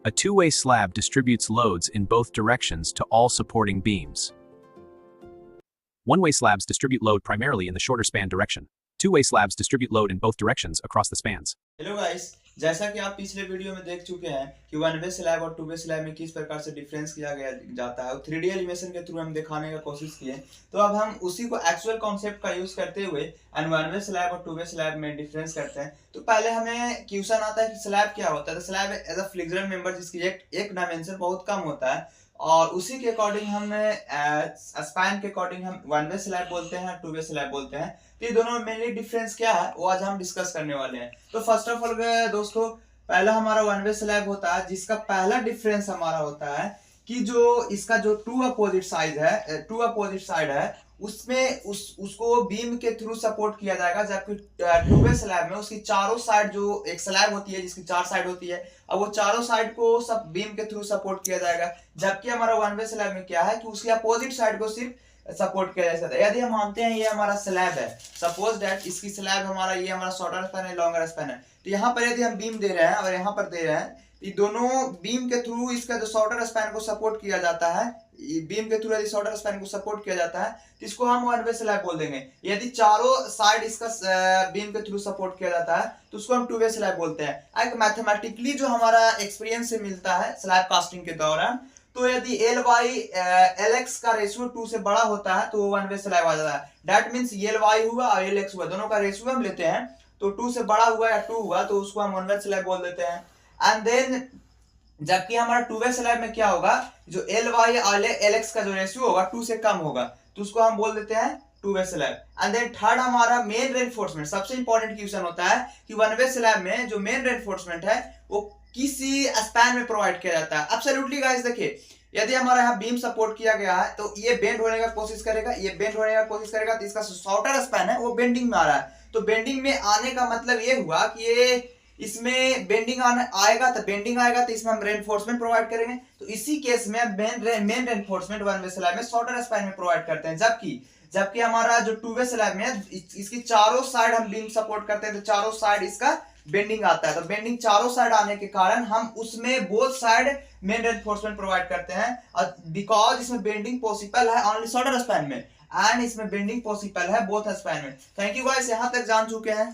A two-way slab distributes loads in both directions to all supporting beams. One-way slabs distribute load primarily in the shorter span direction. Two-way slabs distribute load in both directions across the spans. Hello guys, जैसा कि आप पिछले video में देख चुके हैं कि one way slab और टू वे स्लैब में किस प्रकार से डिफरेंस किया गया जाता है और 3D एनिमेशन के थ्रू हम दिखाने का कोशिश किए। तो अब हम उसी को एक्चुअल कॉन्सेप्ट का यूज करते हुए एंड वन वे स्लैब और टू वे स्लैब में डिफरेंस करते हैं। तो पहले हमें क्वेश्चन आता है कि स्लैब क्या होता है। तो slab as a flexural member जिसकी एक डायमेंशन बहुत कम होता है और उसी के अकॉर्डिंग हमें स्पैन के अकॉर्डिंग हम वन वे स्लैब बोलते हैं, टू वे स्लैब बोलते हैं। तो ये दोनों में मेनली डिफरेंस क्या है वो आज हम डिस्कस करने वाले हैं। तो फर्स्ट ऑफ ऑल दोस्तों, पहला हमारा वन वे स्लैब होता है जिसका पहला डिफरेंस हमारा होता है कि जो इसका जो टू अपोजिट साइड है उसमें उसको बीम के थ्रू सपोर्ट किया जाएगा, जबकि टू वे स्लैब में उसकी चारों साइड, जो एक स्लैब होती है जिसकी 4 साइड होती है, अब वो चारों साइड को सब बीम के थ्रू सपोर्ट किया जाएगा। जबकि हमारा वन वे स्लैब में क्या है कि उसकी अपोजिट साइड को सिर्फ सपोर्ट किया जा सकता है। यदि हम मानते हैं ये हमारा स्लैब है, सपोज दैट इसकी स्लैब हमारा, ये हमारा शॉर्टर स्पैन है, लॉन्गर स्पैन है, तो यहाँ पर यदि हम बीम दे रहे हैं और यहाँ पर दे रहे हैं, ये दोनों बीम के थ्रू इसका जो शॉर्टर स्पैन को सपोर्ट किया जाता है, बीम के थ्रू यदि शॉर्टर स्पैन को सपोर्ट किया जाता है तो इसको हम वन वे स्लैब बोल देंगे। यदि चारों साइड इसका बीम के थ्रू सपोर्ट किया जाता है तो उसको हम टू वे स्लैब बोलते हैं। एक मैथमेटिकली जो हमारा एक्सपीरियंस से मिलता है स्लैब कास्टिंग के दौरान, तो यदि एल वाई एल एक्स का रेशियो 2 से बड़ा होता है तो वो वन वे स्लैब आ जाता है। दैट मीन्स एल वाई हुआ और एल एक्स हुआ, दोनों का रेशियो हम लेते हैं, तो 2 से बड़ा हुआ या 2 हुआ तो उसको हम वन वे स्लैब बोल देते हैं। एंड देन जबकि हमारा टू वे स्लैब में क्या होगा, जो एल वाई और एल एक्स का जो रेशियो होगा 2 से कम होगा, तो उसको हम बोल देते हैं two way slab. And then third हमारा मेन रेनफोर्समेंट, सबसे इंपॉर्टेंट क्वेश्चन होता है कि वन वे स्लैब में जो मेन रेनफोर्समेंट है वो किसी स्पैन में प्रोवाइड किया जाता है। एब्सोल्युटली गाइस, देखिए यदि हमारा यहाँ बीम सपोर्ट किया गया है तो ये बेंड होने का कोशिश करेगा, ये बेंड होने का कोशिश करेगा, तो इसका शॉर्टर स्पैन है वो बेंडिंग में आ रहा है। तो बेंडिंग में आने का मतलब ये हुआ कि ये इसमें बेंडिंग आएगा, तो बेंडिंग आएगा तो इसमें हम रेनफोर्समेंट प्रोवाइड करेंगे। तो इसी केस में main reinforcement one way slab में शॉर्टर स्पैन में प्रोवाइड करते हैं। जबकि हमारा जो टू वे स्लैब में इसकी चारों साइड हम बीम सपोर्ट करते हैं, तो चारों साइड इसका बेंडिंग आता है। तो बेंडिंग चारों साइड आने के कारण हम उसमें both side main reinforcement provide करते हैं, और बिकॉज इसमें बेंडिंग पॉसिबल है ओनली शॉर्टर स्पैन में एंड इसमें बेंडिंग पॉसिबल है बोथ स्पैन में। थैंक यू गाइस, यहां तक जान चुके हैं।